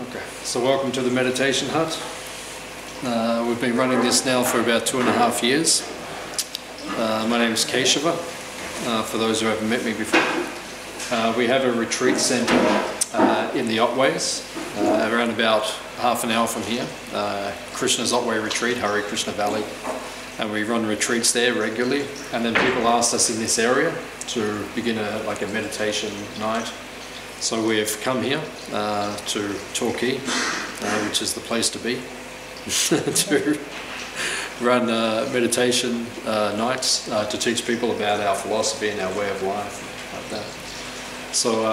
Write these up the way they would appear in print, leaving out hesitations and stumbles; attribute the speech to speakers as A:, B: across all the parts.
A: Okay, so welcome to the meditation hut. We've been running this now for about 2.5 years. My name is Kesava, for those who haven't met me before. We have a retreat centre in the Otways, around about half an hour from here. Krishna's Otway retreat, Hare Krishna Valley. And we run retreats there regularly. And then people asked us in this area to begin a meditation night. So we've come here to Torquay, which is the place to be, to run meditation nights, to teach people about our philosophy and our way of life, like that. So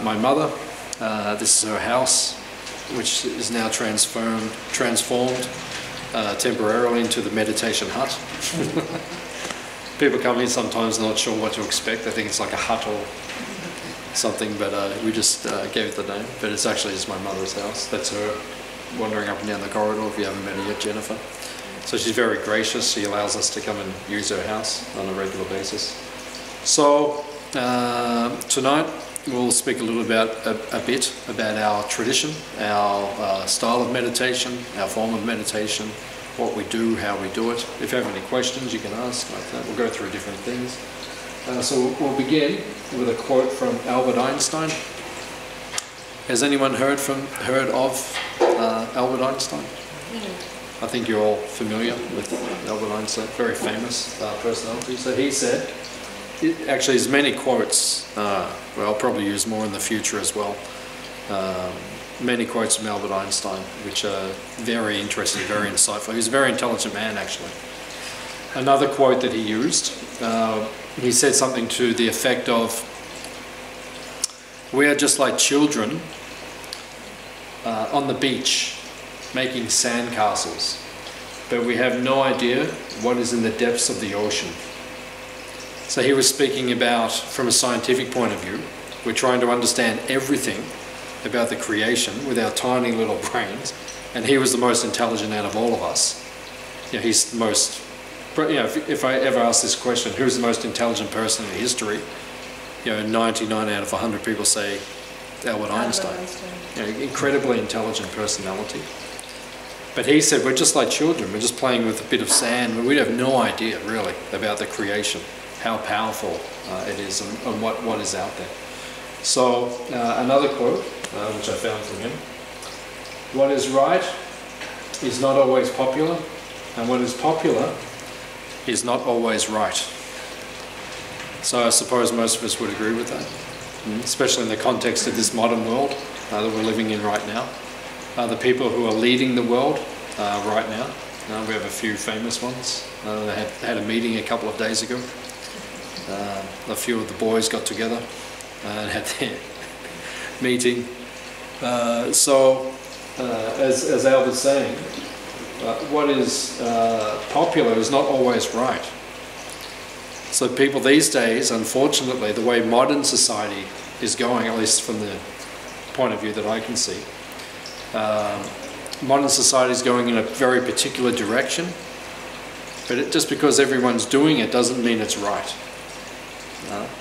A: my mother, this is her house, which is now transformed temporarily into the meditation hut. People come here sometimes not sure what to expect. They think it's like a hut or something, but we just gave it the name. But it's actually just my mother's house. That's her wandering up and down the corridor, if you haven't met her yet, Jennifer. So she's very gracious. She allows us to come and use her house on a regular basis. So tonight we'll speak a little bit about our tradition, our style of meditation, our form of meditation, what we do, how we do it. If you have any questions, you can ask like that. We'll go through different things. So we'll begin with a quote from Albert Einstein. Has anyone heard of Albert Einstein? I think you're all familiar with Albert Einstein, very famous personality. So he said, actually there's many quotes, I'll probably use more in the future as well, many quotes from Albert Einstein, which are very interesting, very insightful. He was a very intelligent man, actually. Another quote that he used, he said something to the effect of, we are just like children on the beach making sandcastles, but we have no idea what is in the depths of the ocean. So he was speaking about, from a scientific point of view, we're trying to understand everything about the creation with our tiny little brains, and he was the most intelligent out of all of us. You know, he's the most, if I ever ask this question, who's the most intelligent person in history? 99 out of 100 people say Albert Einstein. Incredibly intelligent personality. But he said, we're just like children, we're just playing with a bit of sand. We have no idea, really, about the creation, how powerful it is and what is out there. So, another quote, which I found from him. What is right is not always popular, and what is popular is not always right. So I suppose most of us would agree with that, especially in the context of this modern world that we're living in right now. The people who are leading the world right now, we have a few famous ones. They had a meeting a couple of days ago. A few of the boys got together and had their meeting. As Albert's saying, what is popular is not always right. So people these days, unfortunately, the way modern society is going, at least from the point of view that I can see, modern society is going in a very particular direction, but just because everyone's doing it doesn't mean it's right.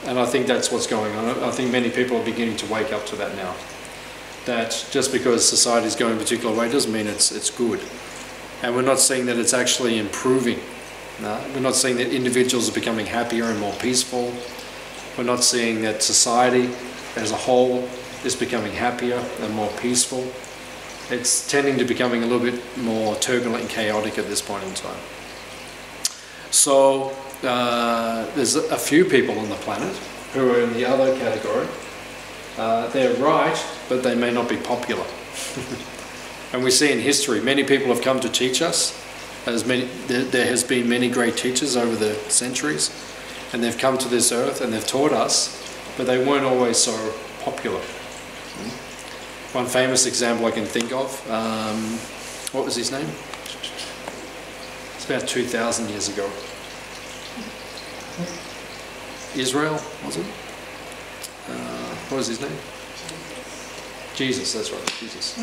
A: And I think that's what's going on. I think many people are beginning to wake up to that now. That just because society is going a particular way doesn't mean it's good. And we're not seeing that it's actually improving. We're not seeing that individuals are becoming happier and more peaceful. We're not seeing that society as a whole is becoming happier and more peaceful. It's tending to becoming a little bit more turbulent and chaotic at this point in time. So there's a few people on the planet who are in the other category. They're right, but they may not be popular. And we see in history, many people have come to teach us. There has been many great teachers over the centuries, and they've come to this earth and they've taught us, but they weren't always so popular. One famous example I can think of, what was his name? It's about 2,000 years ago. Israel, was it? What was his name? Jesus, that's right, Jesus.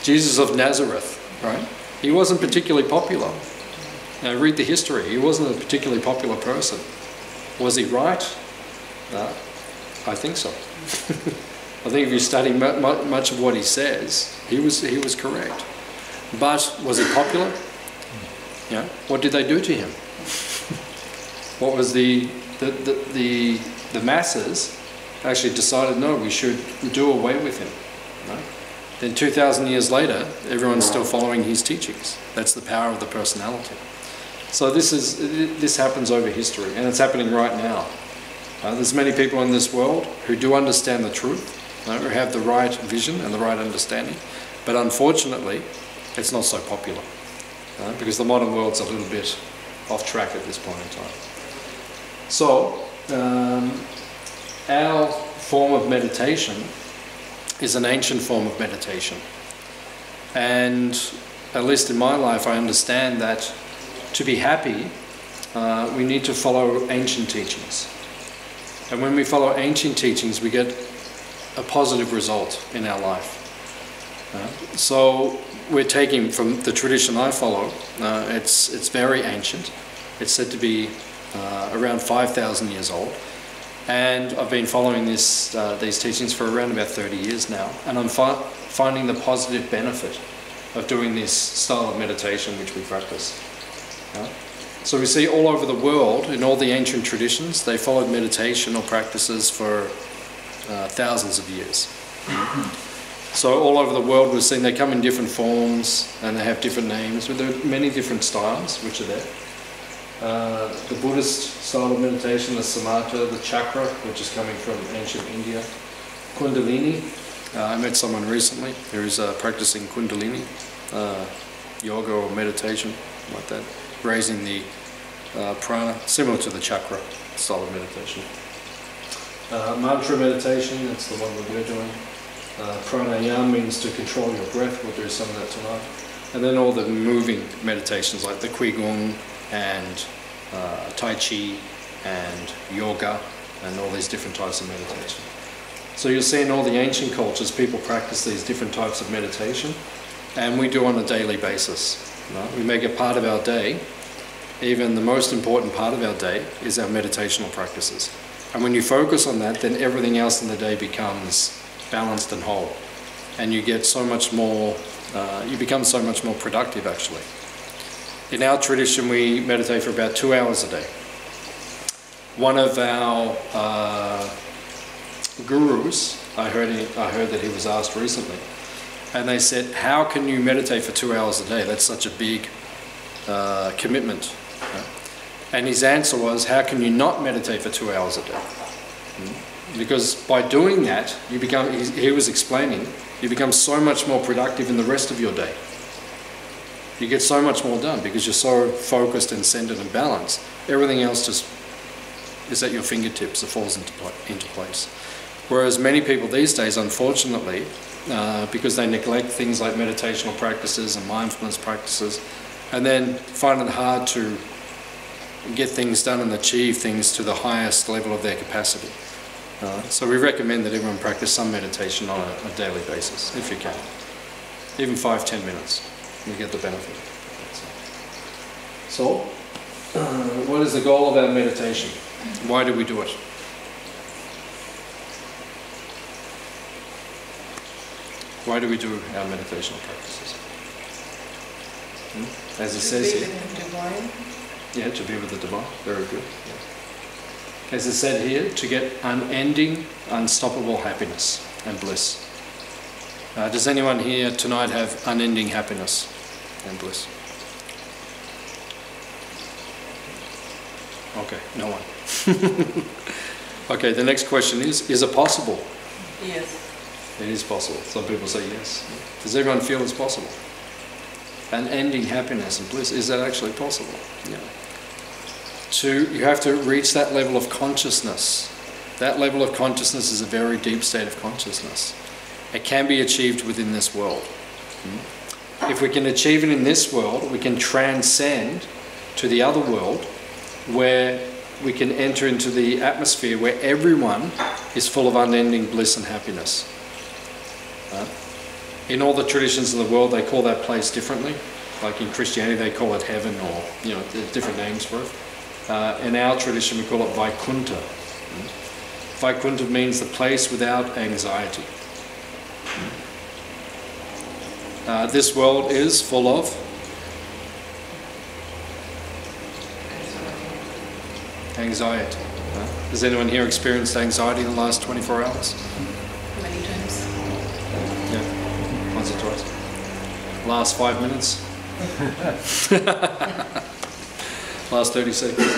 A: Jesus of Nazareth, right? He wasn't particularly popular. Now read the history, he wasn't a particularly popular person. Was he right? No, I think so. I think if you study much of what he says, he was correct. But was it popular? Yeah. What did they do to him? What was the masses actually decided, no, we should do away with him. Right? Then 2,000 years later, everyone's still following his teachings. That's the power of the personality. So this happens over history, and it's happening right now. There's many people in this world who do understand the truth, who have the right vision and the right understanding, but unfortunately, it's not so popular, because the modern world's a little bit off track at this point in time. So, our form of meditation is an ancient form of meditation. And at least in my life, I understand that to be happy, we need to follow ancient teachings. And when we follow ancient teachings, we get a positive result in our life. So we're taking from the tradition I follow, it's very ancient. It's said to be around 5,000 years old. And I've been following these teachings for around about 30 years now. And I'm finding the positive benefit of doing this style of meditation which we practice. So we see all over the world, in all the ancient traditions, they followed meditation or practices for thousands of years. So all over the world we're seeing they come in different forms and they have different names, but there are many different styles which are there. The Buddhist style of meditation, the samatha, the chakra, which is coming from ancient India. Kundalini, I met someone recently who is practicing Kundalini Yoga or meditation, like that, raising the prana, similar to the chakra style of meditation. Mantra meditation, that's the one that we're doing. Pranayama means to control your breath, we'll do some of that tonight. And then all the moving meditations like the Qigong and Tai Chi and yoga and all these different types of meditation. So you'll see in all the ancient cultures people practice these different types of meditation, and we do on a daily basis. Right? We make it part of our day. Even the most important part of our day is our meditational practices. And when you focus on that, then everything else in the day becomes balanced and whole. And you get so much more, you become so much more productive actually. In our tradition, we meditate for about 2 hours a day. One of our gurus, I heard that he was asked recently, and they said, how can you meditate for 2 hours a day? That's such a big commitment. And his answer was, how can you not meditate for 2 hours a day? Because by doing that, you become, he was explaining, you become so much more productive in the rest of your day. You get so much more done because you're so focused and centered and balanced. Everything else just is at your fingertips, it falls into place. Whereas many people these days, unfortunately, because they neglect things like meditational practices and mindfulness practices, and then find it hard to get things done and achieve things to the highest level of their capacity. So we recommend that everyone practice some meditation on a daily basis, if you can. Even 5-10 minutes, you get the benefit. So, what is the goal of our meditation? Why do we do it? Why do we do our meditational practices? As it says here. Yeah, to be with the divine. Very good. Yeah. As it said here, to get unending, unstoppable happiness and bliss. Does anyone here tonight have unending happiness and bliss? Okay, no one. Okay, the next question is it possible?
B: Yes.
A: It is possible. Some people say yes. Does everyone feel it's possible? Unending happiness and bliss, is that actually possible? Yeah. You have to reach that level of consciousness. That level of consciousness is a very deep state of consciousness. It can be achieved within this world. If we can achieve it in this world, we can transcend to the other world where we can enter into the atmosphere where everyone is full of unending bliss and happiness. In all the traditions of the world, they call that place differently. Like in Christianity, they call it heaven, or there's different names for it. In our tradition, we call it Vaikuntha. Vaikuntha means the place without anxiety. This world is full of anxiety. Has anyone here experienced anxiety in the last 24 hours?
B: Many times.
A: Yeah, once or twice. Last 5 minutes? Last 30 seconds.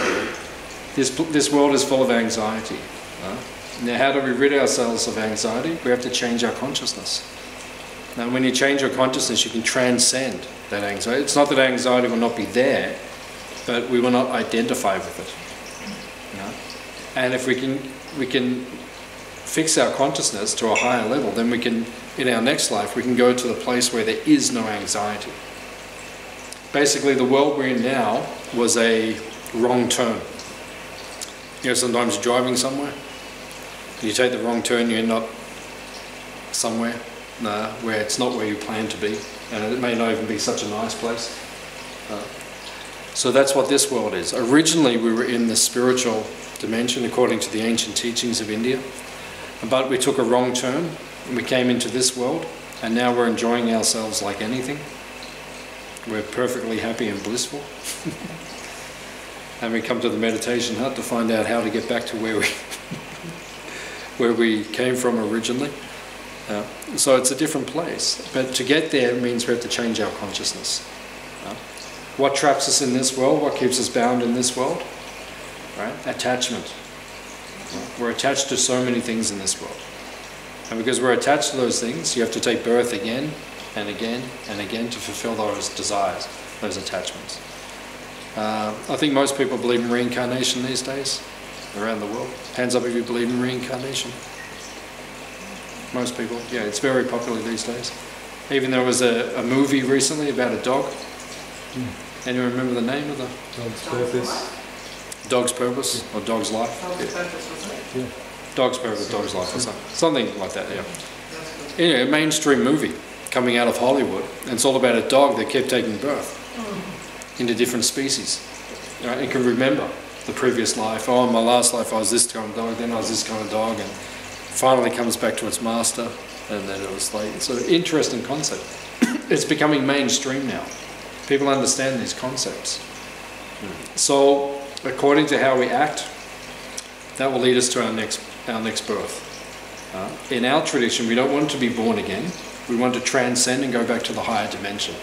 A: This world is full of anxiety. Now, how do we rid ourselves of anxiety? We have to change our consciousness. Now, when you change your consciousness, you can transcend that anxiety. It's not that anxiety will not be there, but we will not identify with it. And if we can fix our consciousness to a higher level, then we can, in our next life, we can go to the place where there is no anxiety. Basically, the world we're in now was a wrong turn. You know, sometimes you're driving somewhere, you take the wrong turn, you end up somewhere where it's not where you plan to be, and it may not even be such a nice place. So that's what this world is. Originally, we were in the spiritual dimension according to the ancient teachings of India, but we took a wrong turn and we came into this world, and now we're enjoying ourselves like anything. We're perfectly happy and blissful. And we come to the meditation hut to find out how to get back to where we came from originally. So it's a different place, but to get there means we have to change our consciousness. What traps us in this world? What keeps us bound in this world? Right? Attachment. We're attached to so many things in this world. And because we're attached to those things, you have to take birth again and again and again to fulfill those desires, those attachments. I think most people believe in reincarnation these days, around the world. Hands up if you believe in reincarnation. Most people, yeah, it's very popular these days. Even there was a movie recently about a dog. Anyone remember the name of the?
C: Dog's Purpose.
A: Dog's Purpose, or Dog's Life?
B: Dog's Purpose, wasn't it?
C: Yeah.
A: Dog's Purpose, Dog's Life, or something. Something like that, yeah. Anyway, a mainstream movie coming out of Hollywood, and it's all about a dog that kept taking birth into different species. Right? It can remember the previous life. Oh, in my last life I was this kind of dog, then I was this kind of dog, and finally comes back to its master, and then it was like, it's an interesting concept. It's becoming mainstream now. People understand these concepts. So, according to how we act, that will lead us to our next birth. In our tradition, we don't want to be born again. We want to transcend and go back to the higher dimension,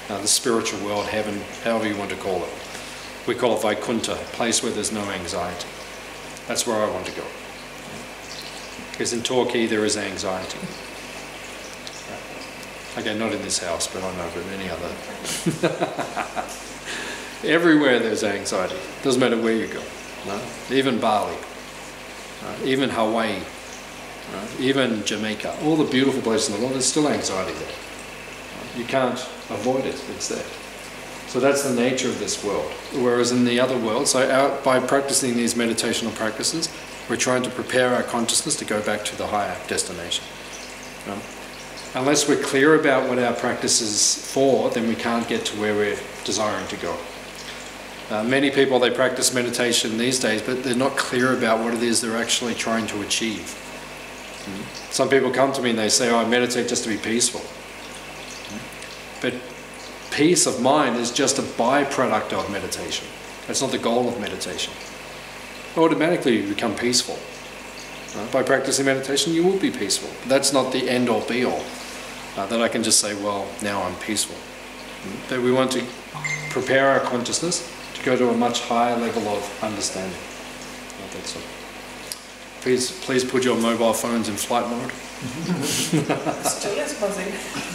A: the spiritual world, heaven, however you want to call it. We call it Vaikuntha, a place where there's no anxiety. That's where I want to go. Because in Torquay there is anxiety. Okay, not in this house, but I know of any other. Everywhere there's anxiety. Doesn't matter where you go. No? Even Bali, even Hawaii, even Jamaica, all the beautiful places in the world, there's still anxiety there. You can't avoid it, it's there. So that's the nature of this world. Whereas in the other world, so by practicing these meditational practices, we're trying to prepare our consciousness to go back to the higher destination. Unless we're clear about what our practice is for, then we can't get to where we're desiring to go. Many people, they practice meditation these days, but they're not clear about what it is they're actually trying to achieve. Some people come to me and they say, oh, I meditate just to be peaceful. But peace of mind is just a byproduct of meditation. That's not the goal of meditation. Automatically you become peaceful. By practicing meditation, you will be peaceful. That's not the end-all, be-all. That I can just say, well, now I'm peaceful. But we want to prepare our consciousness to go to a much higher level of understanding. That's it. Please put your mobile phones in flight mode.
B: Still is buzzing.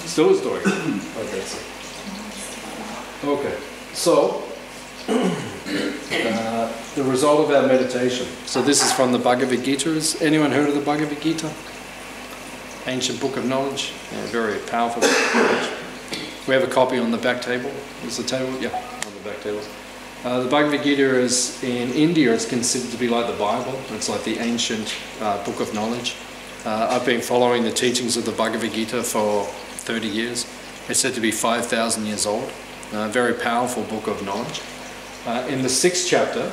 A: Still is doing. That's it. Okay, so the result of our meditation. So this is from the Bhagavad Gita. Has anyone heard of the Bhagavad Gita? Ancient book of knowledge. Yeah, very powerful book of knowledge. We have a copy on the back table. Is the table? Yeah, on the back table. The Bhagavad Gita is, in India, it's considered to be like the Bible. It's like the ancient book of knowledge. I've been following the teachings of the Bhagavad Gita for 30 years. It's said to be 5,000 years old. A very powerful book of knowledge. In the sixth chapter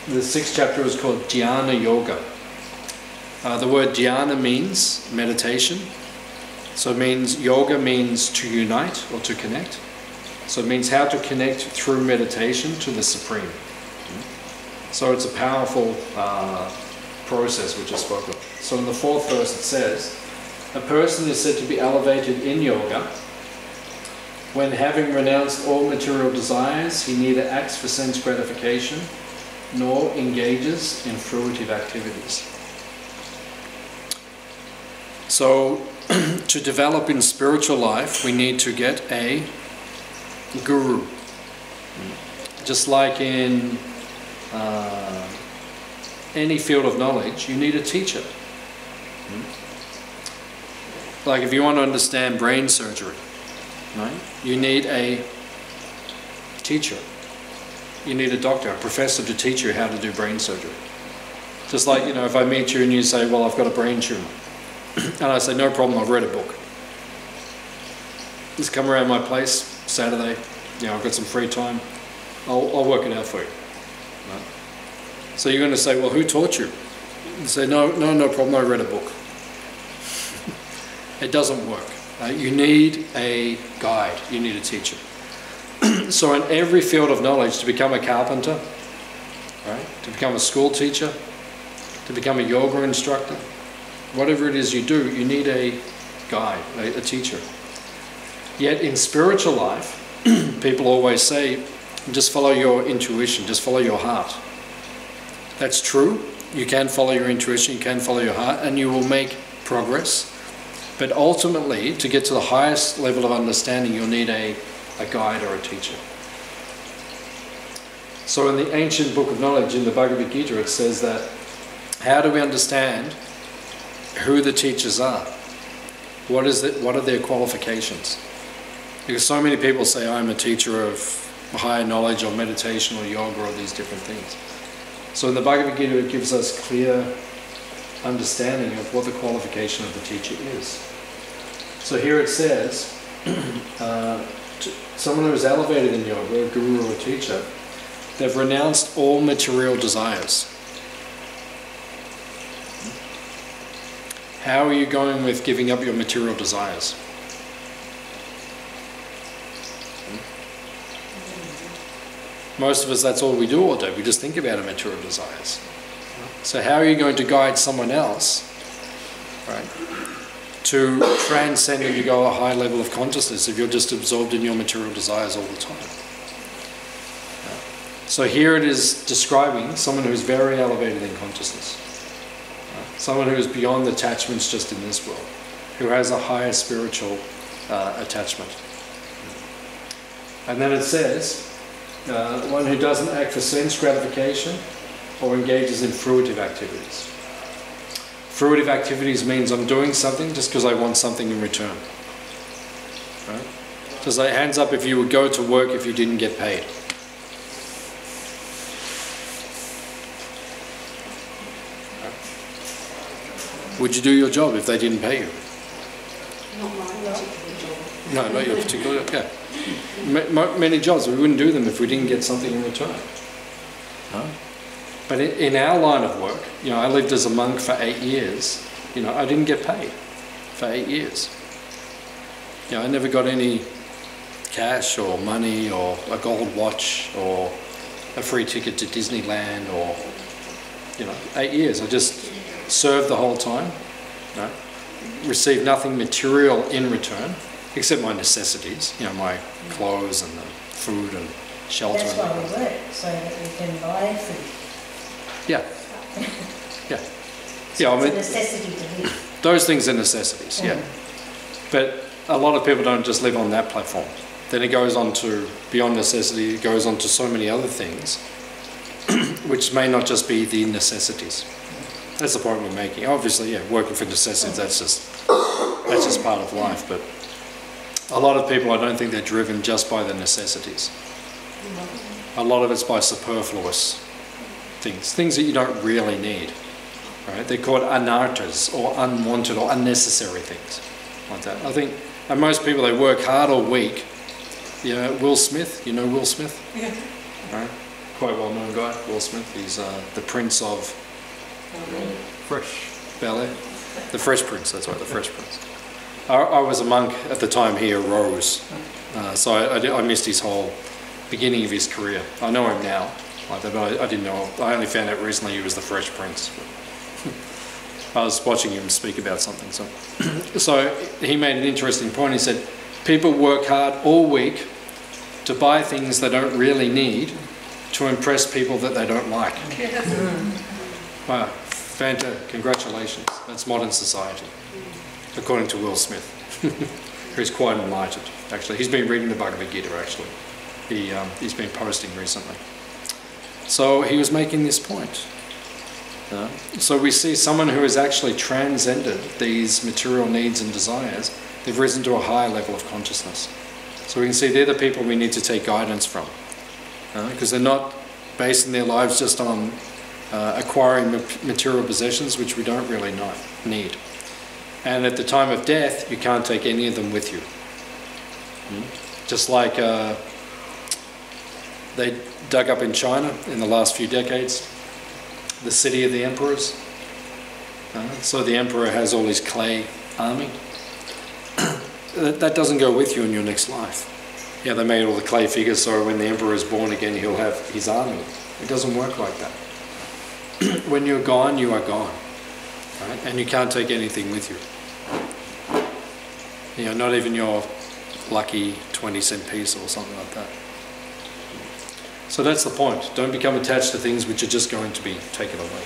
A: is called Dhyana Yoga. The word Dhyana means meditation. So it means, yoga means to unite or to connect. So it means how to connect through meditation to the Supreme. So it's a powerful process which is spoken. So in the 4th verse it says, a person is said to be elevated in yoga when, having renounced all material desires, he neither acts for sense gratification nor engages in fruitive activities. So to develop in spiritual life, we need to get a guru. Just like in any field of knowledge, you need a teacher. Like if you want to understand brain surgery, right, you need a teacher. You need a doctor, a professor to teach you how to do brain surgery. Just like, you know, if I meet you and you say, well, I've got a brain tumor. And I say, no problem, I've read a book. Just come around my place Saturday, you know, I've got some free time. I'll work it out for you. Right? So you're going to say, well, who taught you? You say, no problem, I read a book. It doesn't work. You need a guide, you need a teacher. So in every field of knowledge, to become a carpenter, right, to become a school teacher, to become a yoga instructor, whatever it is you do, you need a guide, a teacher. Yet in spiritual life, people always say, just follow your intuition, just follow your heart. That's true. You can follow your intuition, you can follow your heart, and you will make progress. But ultimately, to get to the highest level of understanding, you'll need a guide or a teacher. So in the ancient book of knowledge, in the Bhagavad Gita, it says that, how do we understand who the teachers are? What are their qualifications? Because so many people say, I'm a teacher of higher knowledge or meditation or yoga or these different things. So in the Bhagavad Gita, it gives us clear understanding of what the qualification of the teacher is. So here it says, someone who is elevated in yoga, a guru or a teacher, they've renounced all material desires. How are you going with giving up your material desires? Most of us, that's all we do all day. We just think about our material desires. So how are you going to guide someone else, right, to transcend and to go a high level of consciousness if you're just absorbed in your material desires all the time? So here it is describing someone who's very elevated in consciousness. Someone who is beyond attachments just in this world, who has a higher spiritual attachment. And then it says, one who doesn't act for sense gratification or engages in fruitive activities. Fruitive activities means I'm doing something just because I want something in return. Right? Just like hands up if you would go to work if you didn't get paid. Would you do your job if they didn't pay you?
B: Not my particular job.
A: No, not your particular job. Yeah. Many jobs, we wouldn't do them if we didn't get something in return. No? But in our line of work, you know, I lived as a monk for 8 years. You know, I didn't get paid for 8 years. You know, I never got any cash or money or a gold watch or a free ticket to Disneyland or, you know, 8 years. I just served the whole time, no? Received nothing material in return, except my necessities, you know, my clothes and the food and shelter.
C: That's why we work, so that we can buy food.
A: Yeah. Yeah.
C: So
A: Yeah, I mean,
C: it's a necessity to live.
A: those things are necessities, yeah. But a lot of people don't just live on that platform. Then it goes on to, beyond necessity, it goes on to so many other things, which may not just be the necessities. That's the point we're making. Obviously, yeah, working for necessities, that's just part of life. But a lot of people, I don't think they're driven just by the necessities. A lot of it's by superfluous things that you don't really need. Right? They're called anartas, or unwanted or unnecessary things like that. I think, and most people, they work hard or weak. You know, Will Smith, you know Will Smith?
B: Yeah.
A: Right? Quite well-known guy, Will Smith. He's the prince of Fresh. Bel-Air? The Fresh Prince, that's right, the Fresh Prince. I was a monk at the time he arose, so I missed his whole beginning of his career. I know him now, like that, but I didn't know. I only found out recently he was the Fresh Prince. I was watching him speak about something. So he made an interesting point. He said, people work hard all week to buy things they don't really need to impress people that they don't like. Wow, fantastic. Congratulations. That's modern society, according to Will Smith. He's quite enlightened, actually. He's been reading the Bhagavad Gita, actually. He's been posting recently. So he was making this point. So we see someone who has actually transcended these material needs and desires. They've risen to a higher level of consciousness. So we can see they're the people we need to take guidance from, because they're not basing their lives just on acquiring material possessions which we don't really need. And at the time of death, you can't take any of them with you. Just like they dug up in China in the last few decades, the city of the emperors. So the emperor has all his clay army. That doesn't go with you in your next life. Yeah, they made all the clay figures so when the emperor is born again, he'll have his army. It doesn't work like that. When you're gone, you are gone. Right? And you can't take anything with you. You know, not even your lucky 20-cent piece or something like that. So that's the point. Don't become attached to things which are just going to be taken away.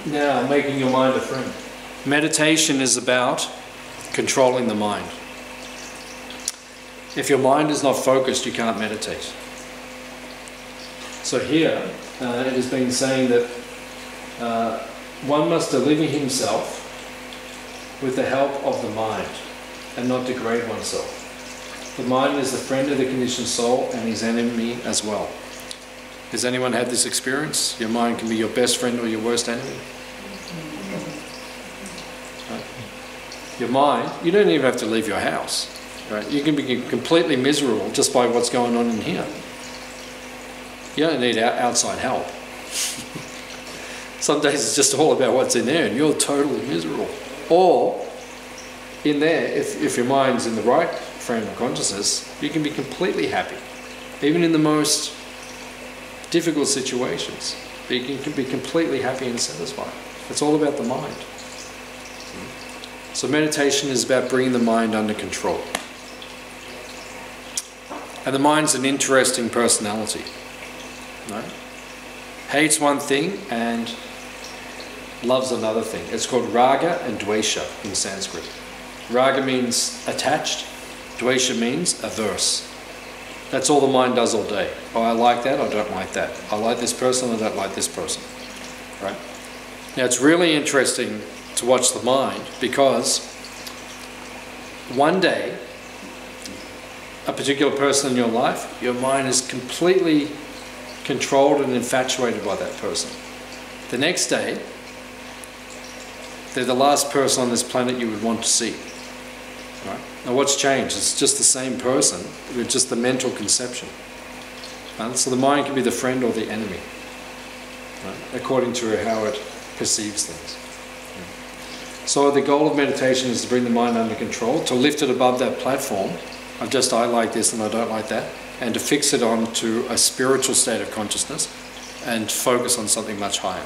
A: Now, making your mind a friend. Meditation is about controlling the mind. If your mind is not focused, you can't meditate. So here, it has been saying that one must deliver himself with the help of the mind and not degrade oneself. The mind is the friend of the conditioned soul and his enemy as well. Has anyone had this experience? Your mind can be your best friend or your worst enemy. Right? Your mind, you don't even have to leave your house. Right? You can be completely miserable just by what's going on in here. You don't need outside help. Some days it's just all about what's in there and you're totally miserable. Or, in there, if your mind's in the right frame of consciousness, you can be completely happy. Even in the most difficult situations, you can be completely happy and satisfied. It's all about the mind. So meditation is about bringing the mind under control. And the mind's an interesting personality. No? Hates one thing and loves another thing. It's called raga and dvesha in Sanskrit. Raga means attached, dvesha means averse. That's all the mind does all day. Oh, I like that, I don't like that. I like this person, I don't like this person. Right? Now it's really interesting to watch the mind because one day, a particular person in your life, your mind is completely controlled and infatuated by that person. The next day, they're the last person on this planet you would want to see. Right? Now what's changed? It's just the same person with just the mental conception. Right? So the mind can be the friend or the enemy, right? According to how it perceives things. So the goal of meditation is to bring the mind under control, to lift it above that platform of just I like this and I don't like that, and to fix it onto a spiritual state of consciousness and focus on something much higher.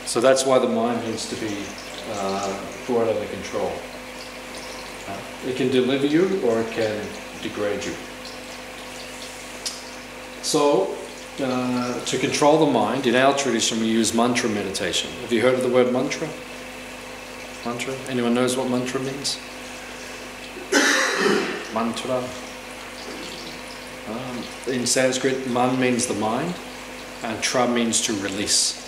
A: So that's why the mind needs to be brought under control. It can deliver you or it can degrade you. So, to control the mind, in our tradition we use mantra meditation. Have you heard of the word mantra? Mantra? Anyone knows what mantra means? Mantra. In Sanskrit, man means the mind and tra means to release.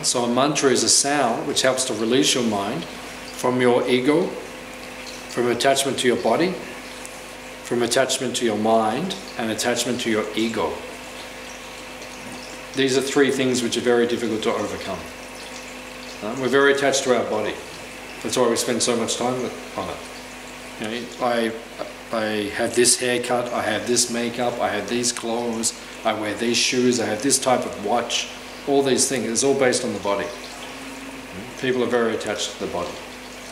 A: So a mantra is a sound which helps to release your mind from your ego, from attachment to your body, from attachment to your mind, and attachment to your ego. These are three things which are very difficult to overcome. We're very attached to our body. That's why we spend so much time on it. You know, I have this haircut, I have this makeup, I have these clothes, I wear these shoes, I have this type of watch. all these things, it's all based on the body. People are very attached to the body.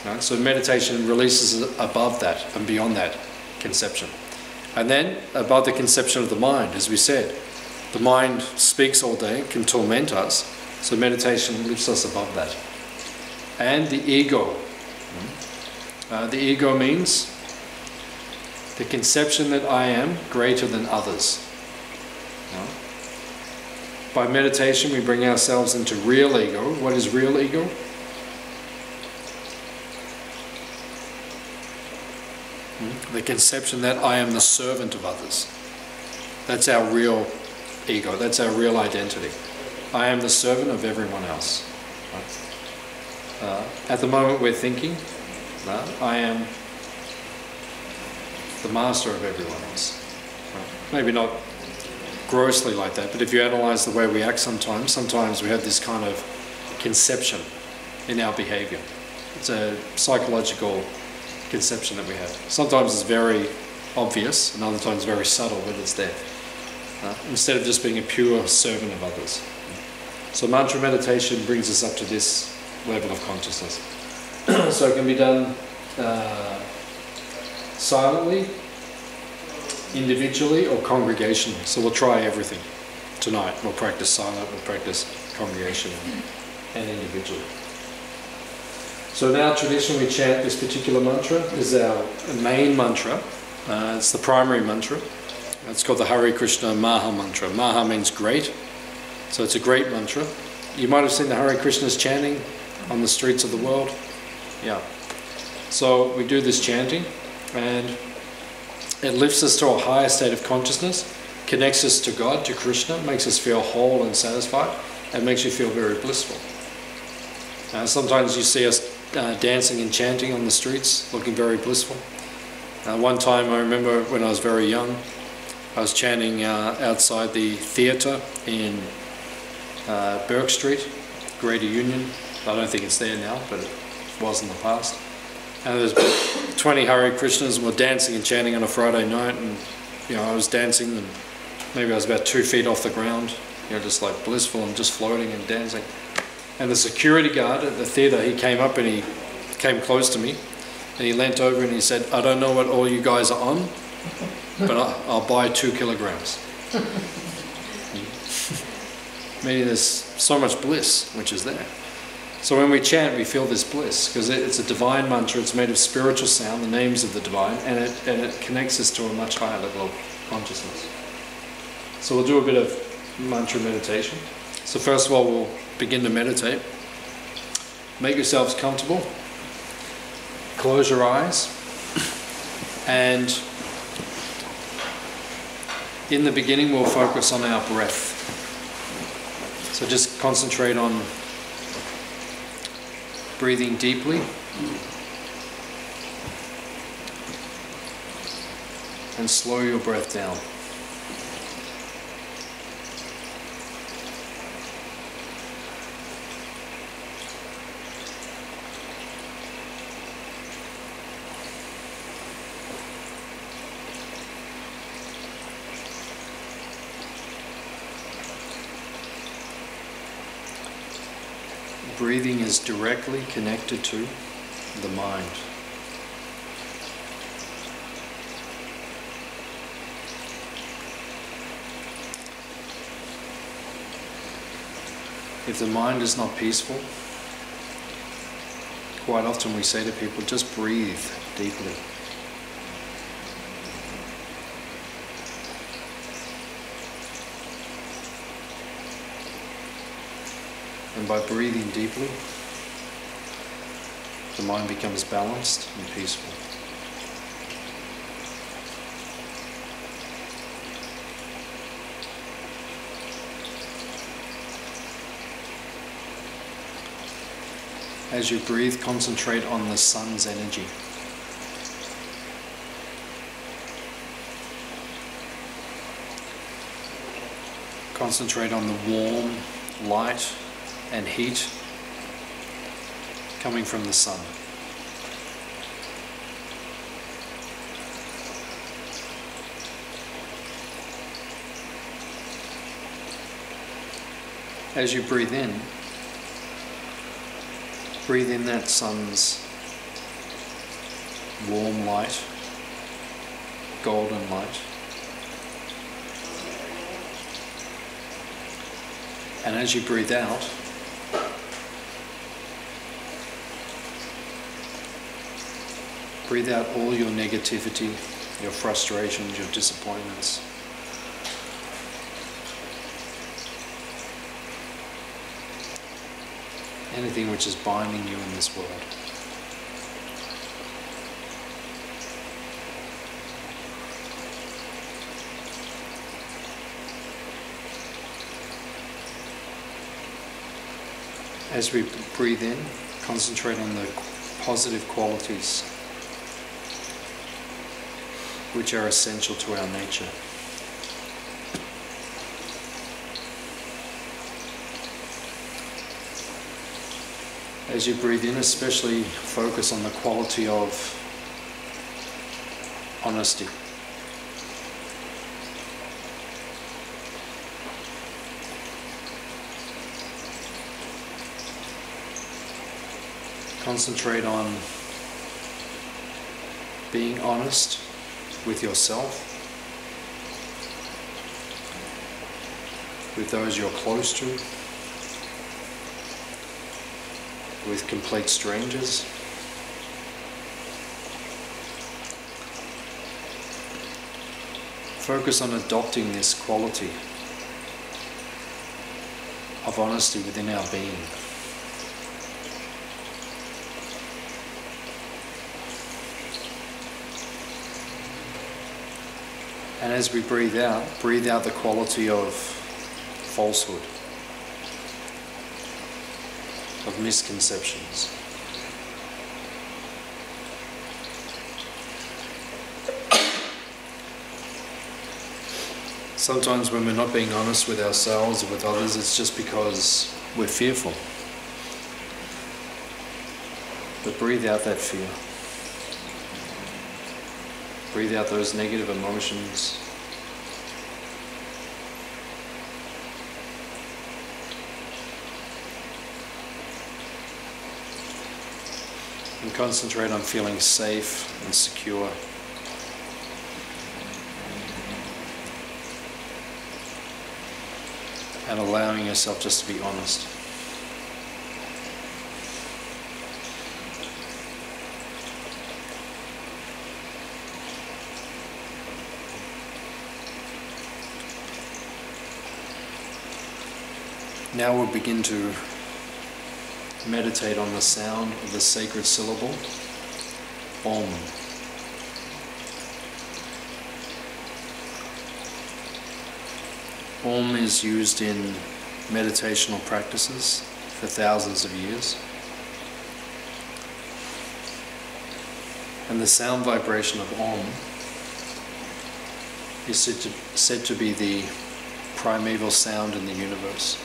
A: Right? So meditation releases above that and beyond that conception. And then above the conception of the mind, as we said, the mind speaks all day, can torment us, so meditation lifts us above that. And the ego. The ego means the conception that I am greater than others. By meditation we bring ourselves into real ego. What is real ego? The conception that I am the servant of others. That's our real ego, that's our real identity. I am the servant of everyone else. At the moment we're thinking, I am the master of everyone else. Maybe not grossly like that, but if you analyze the way we act sometimes we have this kind of conception in our behavior. It's a psychological conception that we have. Sometimes it's very obvious, and other times very subtle, but it's there. Instead of just being a pure servant of others. So mantra meditation brings us up to this level of consciousness. So it can be done silently, individually, or congregationally. So we'll try everything tonight. We'll practice silent, we'll practice congregation and individually. So in our tradition we chant this particular mantra. This is our main mantra. It's the primary mantra. It's called the Hare Krishna Maha-Mantra. Maha means great. So it's a great mantra. You might have seen the Hare Krishnas chanting on the streets of the world. Yeah. So we do this chanting and it lifts us to a higher state of consciousness, connects us to God, to Krishna, makes us feel whole and satisfied, and makes you feel very blissful. Sometimes you see us dancing and chanting on the streets, looking very blissful. One time I remember when I was very young, I was chanting outside the theatre in Burke Street, Greater Union. I don't think it's there now, but it was in the past. And there was about 20 Hare Krishnas, and we're dancing and chanting on a Friday night, and I was dancing and maybe I was about 2 feet off the ground, just like blissful and just floating and dancing. And the security guard at the theatre, he came up and he came close to me and he leant over and he said, "I don't know what all you guys are on, but I'll buy 2 kilograms." Meaning there's so much bliss which is there. So when we chant we feel this bliss because it's a divine mantra, it's made of spiritual sound, the names of the divine, and it connects us to a much higher level of consciousness. So we'll do a bit of mantra meditation. So first of all we'll begin to meditate. Make yourselves comfortable. Close your eyes. And in the beginning we'll focus on our breath. So just concentrate on breathing deeply and slow your breath down. Breathing is directly connected to the mind. If the mind is not peaceful, quite often we say to people, just breathe deeply. And by breathing deeply, the mind becomes balanced and peaceful. As you breathe, concentrate on the sun's energy. Concentrate on the warm light and heat coming from the sun. As you breathe in that sun's warm light, golden light. And as you breathe out, breathe out all your negativity, your frustrations, your disappointments. Anything which is binding you in this world. As we breathe in, concentrate on the positive qualities which are essential to our nature. As you breathe in, especially focus on the quality of honesty. Concentrate on being honest with yourself, with those you're close to, with complete strangers. Focus on adopting this quality of honesty within our being. And as we breathe out the quality of falsehood, of misconceptions. Sometimes when we're not being honest with ourselves or with others, it's just because we're fearful. But breathe out that fear. Breathe out those negative emotions. And concentrate on feeling safe and secure. And allowing yourself just to be honest. Now we'll begin to meditate on the sound of the sacred syllable, Om. Om is used in meditational practices for thousands of years. And the sound vibration of Om is said to be the primeval sound in the universe.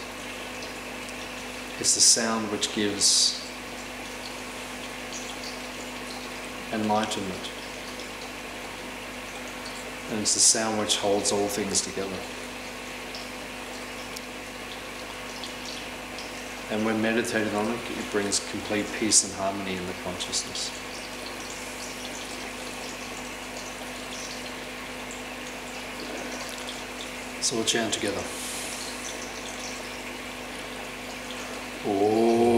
A: It's the sound which gives enlightenment. And it's the sound which holds all things together. And when meditated on it, it brings complete peace and harmony in the consciousness. So we'll chant together. Oh.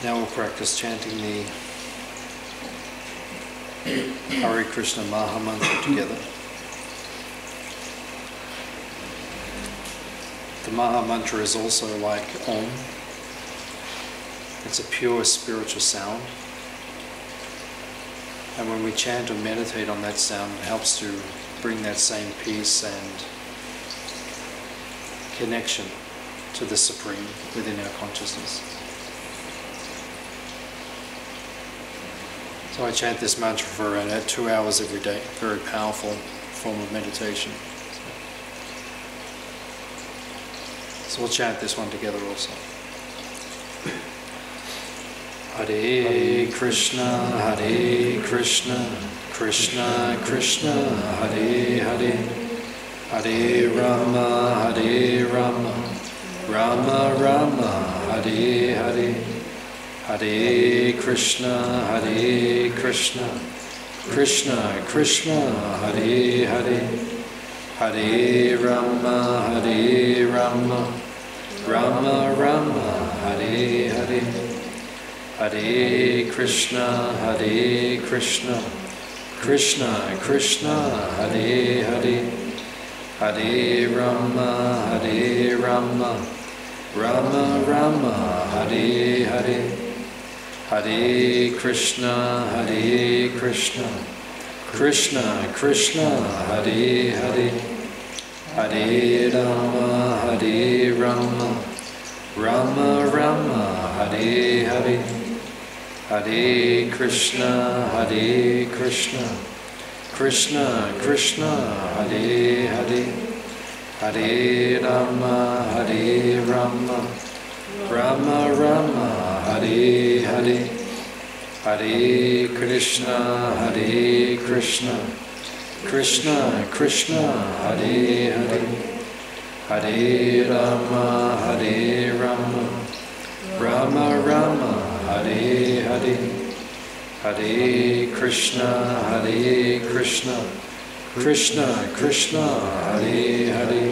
A: Now we'll practice chanting the Hare Krishna Maha-Mantra together. The Maha-Mantra is also like Om. It's a pure spiritual sound. And when we chant or meditate on that sound, it helps to bring that same peace and connection to the Supreme within our consciousness. So I chant this mantra for around 2 hours every day. Very powerful form of meditation. So we'll chant this one together also. Hare Krishna, Hare Krishna, Krishna Krishna, Hare Hare, Hare Rama, Hare Rama, Rama Rama, Hare Hare, Hare Krishna, Hare Krishna, Krishna Krishna, Hare Hare, Hare Rama, Hare Rama, Rama Rama, Hare Hare, Hare Krishna, Hare Krishna, Krishna Krishna, Hare Hare, Hare Rama, Hare Rama, Rama Rama, Hare Hare, Hare Krishna, Hare Krishna, Krishna Krishna, Hare Hare, Hare Rama, Hare Rama, Rama Rama, Hare Hare, Hare Krishna, Hare Krishna, Krishna Krishna, Hare Hare, Hare Rama, Hare Rama, Rama Rama, Hare Hare, Hare Krishna, Hare Krishna, Krishna Krishna, Hare Hare, Hare Rama, Hare Rama, Rama Rama, Hare Hare, Hare Krishna, Hare Krishna, Krishna Krishna, Hare Hare,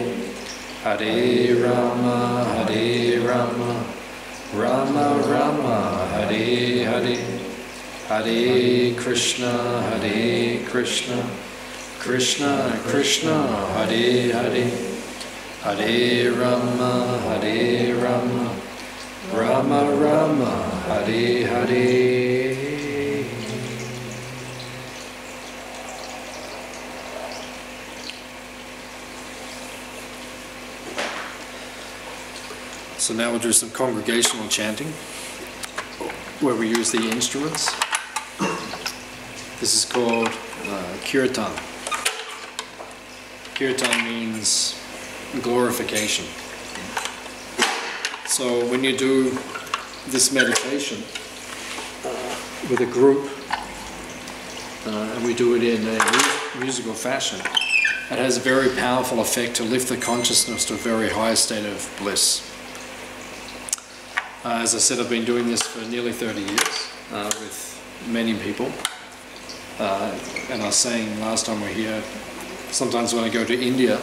A: Hare Rama, Hare Rama, Rama Rama, Hare Hare, Hare Krishna, Hare Krishna, Krishna Krishna, Hare Hare, Hare Rama, Hare Rama, Rama Rama, Hare Hare. So now we'll do some congregational chanting, where we use the instruments. This is called kirtan. Kirtan means glorification. So when you do this meditation with a group, and we do it in a musical fashion, it has a very powerful effect to lift the consciousness to a very high state of bliss. As I said, I've been doing this for nearly 30 years with many people. And I was saying last time we were here, sometimes when I go to India,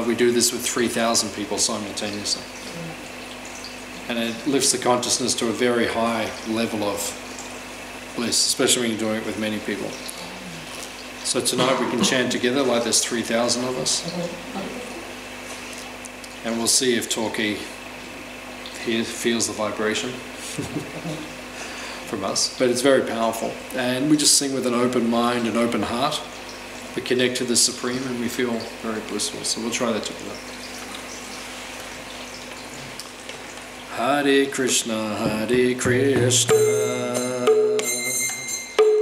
A: we do this with 3,000 people simultaneously. And it lifts the consciousness to a very high level of bliss, especially when you're doing it with many people. So tonight we can chant together like there's 3,000 of us. And we'll see if Torquay feels the vibration from us. But it's very powerful. And we just sing with an open mind and open heart. We connect to the Supreme and we feel very blissful. So we'll try that together. Hare Krishna, Hare Krishna,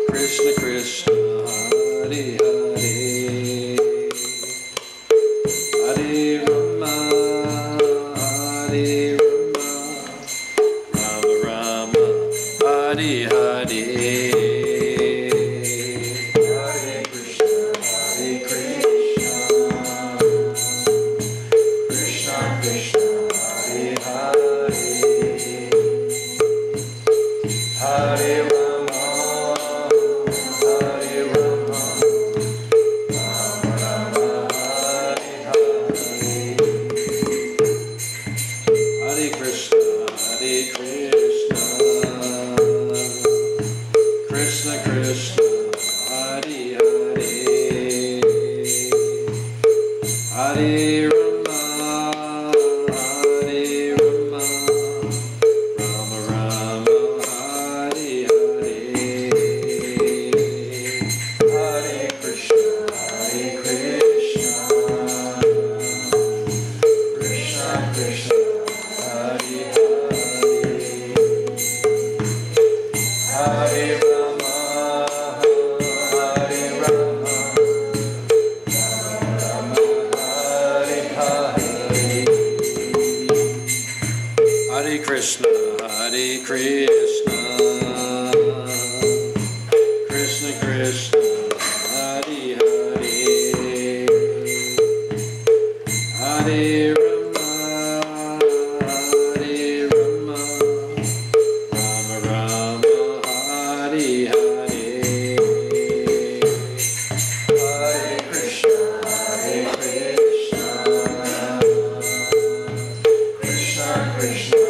A: Krishna Krishna, Hare Hare, Hare Rama, Hare Rama, Rama Rama, Hare Hare. Krishna, Krishna, Hare Hare, Hare Rama, Hare Rama, Rama Hare Hare, Hare Krishna, Hare Krishna, Krishna Krishna, Hare Hare, Hare Rama, Hare Rama, Rama Rama, Hare Hare, Hare Krishna, Hare Krishna, Krishna Krishna,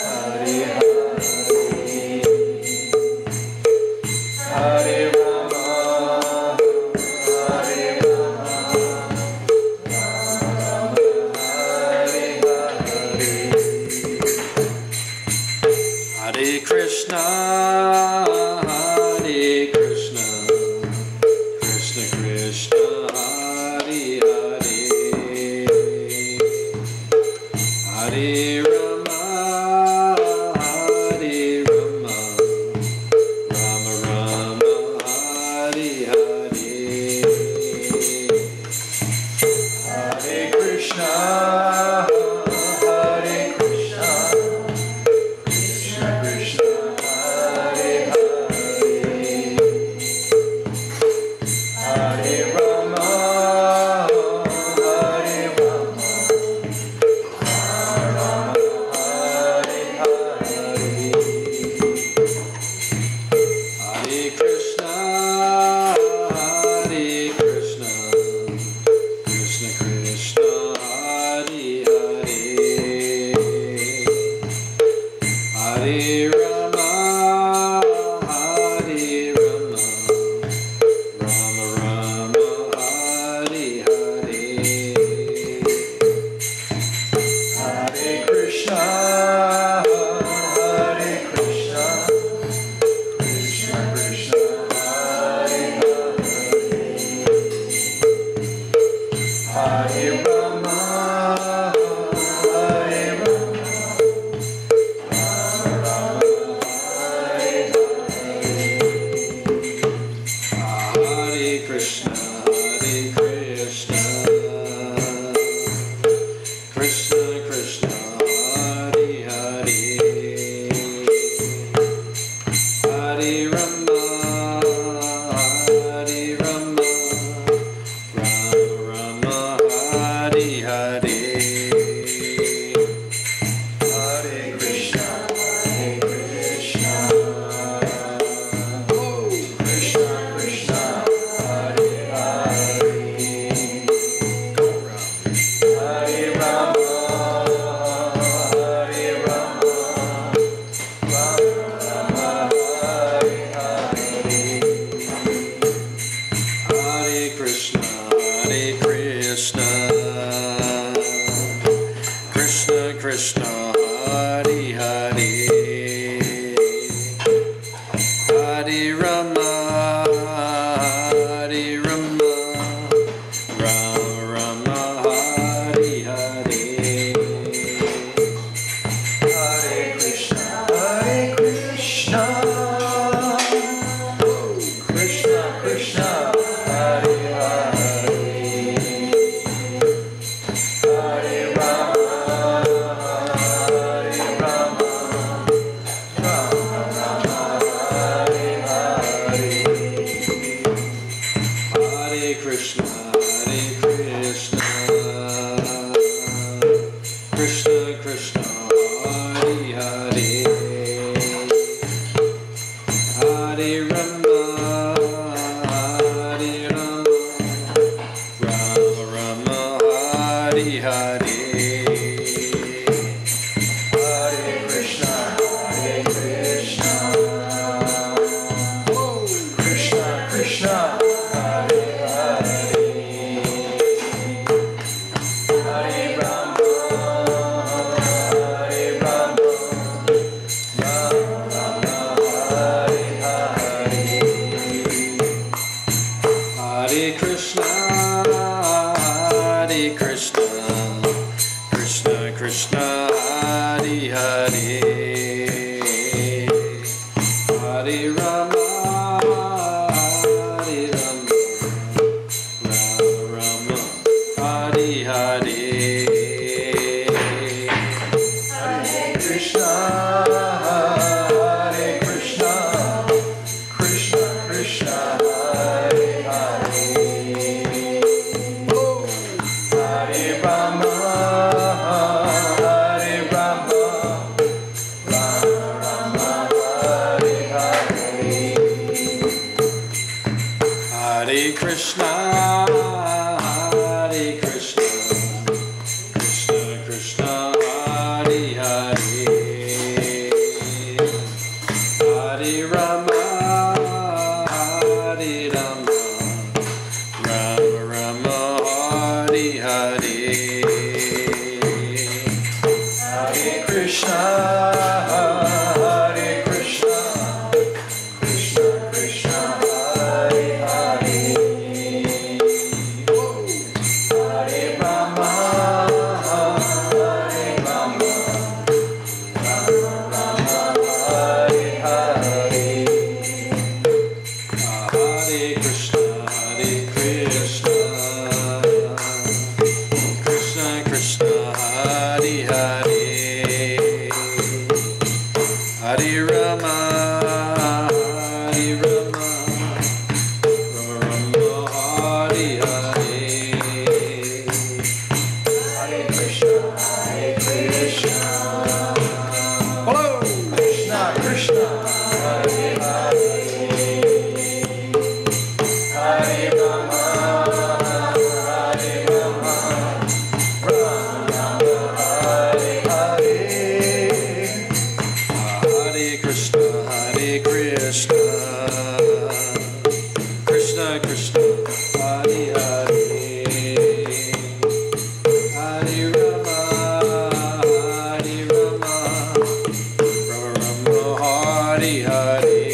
A: Hare Hare, Hare Rama, Hare Rama, Rama Hare Hare, Hare Krishna, Hare Krishna, Krishna Krishna, Hare Hare, Hare Rama, Hare Rama, Rama Rama, Hare Hare, Hare Krishna, Hare Krishna, Krishna Krishna, Hare Hare, Hare Rama, Hare Rama, Rama Hare Hare, Hare Krishna, Hare Krishna, Krishna Krishna, Hare Hare, Hare Rama, Hare Rama, Rama Rama, Hare Hare, Hare Krishna, Hare Krishna, Krishna Krishna, Hare Hare, Hare Rama, Hare Rama, Rama Hare Hare, Hare Krishna, Hare Krishna, Krishna Krishna, Hare Hare, Hare Rama, Hare Rama, Rama Rama, Hare Hare, Hare Krishna, Hare Krishna, Krishna Krishna, Hare Hare, Hare Rama, Hare Rama, Rama Rama, Hare Hare, Hare Krishna, Hare Krishna, Krishna Krishna, Hare Hare, Hare Rama, Hare Rama, Rama Rama, Hare Hare, Hare Krishna, Hare Krishna, Krishna Krishna, Hare Hare, Hare Rama, Hare Rama, Rama Rama, Hare Hare, Hare Krishna, Hare Krishna, Krishna Krishna, Hare Hare, Hare Rama, Hare Rama, Rama Rama, Hare Hare, Hare Krishna, Hare Krishna, Krishna Krishna, Hare Hare, Hare Rama, Hare Rama, Rama Rama, Hare Hare, Hare Krishna, Hare Krishna, Krishna, Hare Hare, Hare Rama, Hare Rama, Rama Rama, Hare Hare, Hare Krishna, Hare Krishna, Krishna Krishna, Hare Hare, Hare Rama, Hare Rama, Rama Rama, Hare Hare, Hare Krishna, Hare Krishna, Krishna Krishna, Hare Hare, Hare Rama, Hare Rama, Rama Rama, Hare Hare, Hare Krishna, Hare Krishna, Krishna Krishna, Hare Hare, Hare Rama, Hare Rama, Rama Rama, Hare Hare, Hare Krishna, Hare Krishna, Krishna Krishna, Hare Hare, Hare Rama, Hare Rama, Rama Hare Hare, Hare Krishna, Hare Krishna, hello, Krishna Krishna, Hare Hare, Hare Rama, Hare Rama, Rama Rama, Hare Hare, Hare Krishna, Hare Krishna, Krishna Krishna, Hare Hare, Hare Rama, Hare Rama, Rama Rama, Hare Hare, Hare Krishna, Hare Krishna, Krishna Krishna, Hare Hare, Hare Rama, Hare Rama, Rama Hare Hare,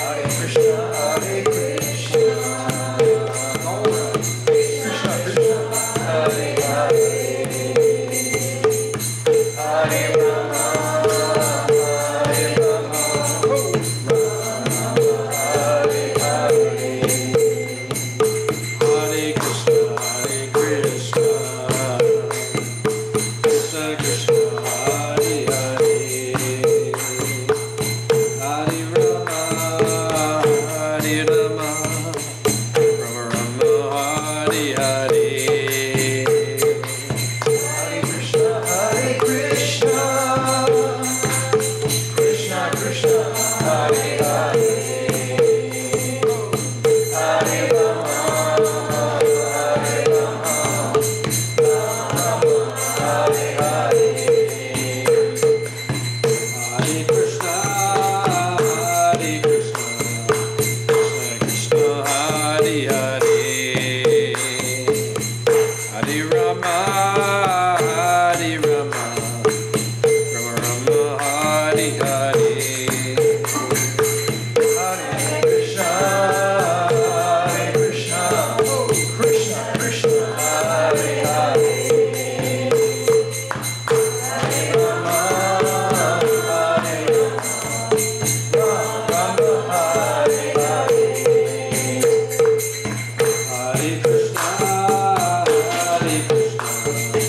A: Hare Krishna, Hare Krishna, Krishna Krishna, Hare Hare, Hare Rama, Hare Rama, Rama Rama, Hare Hare, Hare Krishna, Hare Krishna, Krishna Krishna, Hare Hare, Hare Rama, Hare Rama, Rama Hare Hare, Hare Krishna, Hare Krishna, Krishna Krishna, Hare Hare, Hare Rama, Hare Rama, Rama Rama, Hare Hare, Hare Krishna, Hare Krishna, Krishna Krishna, Hare Hare, Hare Rama, Hare Rama, Rama Hare Hare, Hare Krishna, Hare Krishna,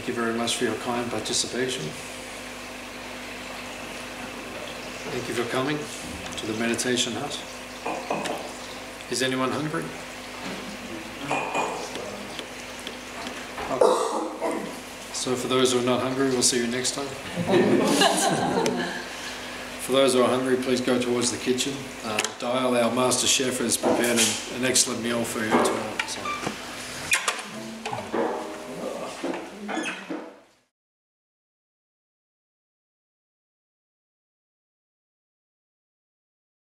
A: Thank you very much for your kind participation. Thank you for coming to the meditation hut. Is anyone hungry? Oh. So for those who are not hungry, we'll see you next time. For those who are hungry, please go towards the kitchen. Dial, our master chef, has prepared an excellent meal for you as well. So.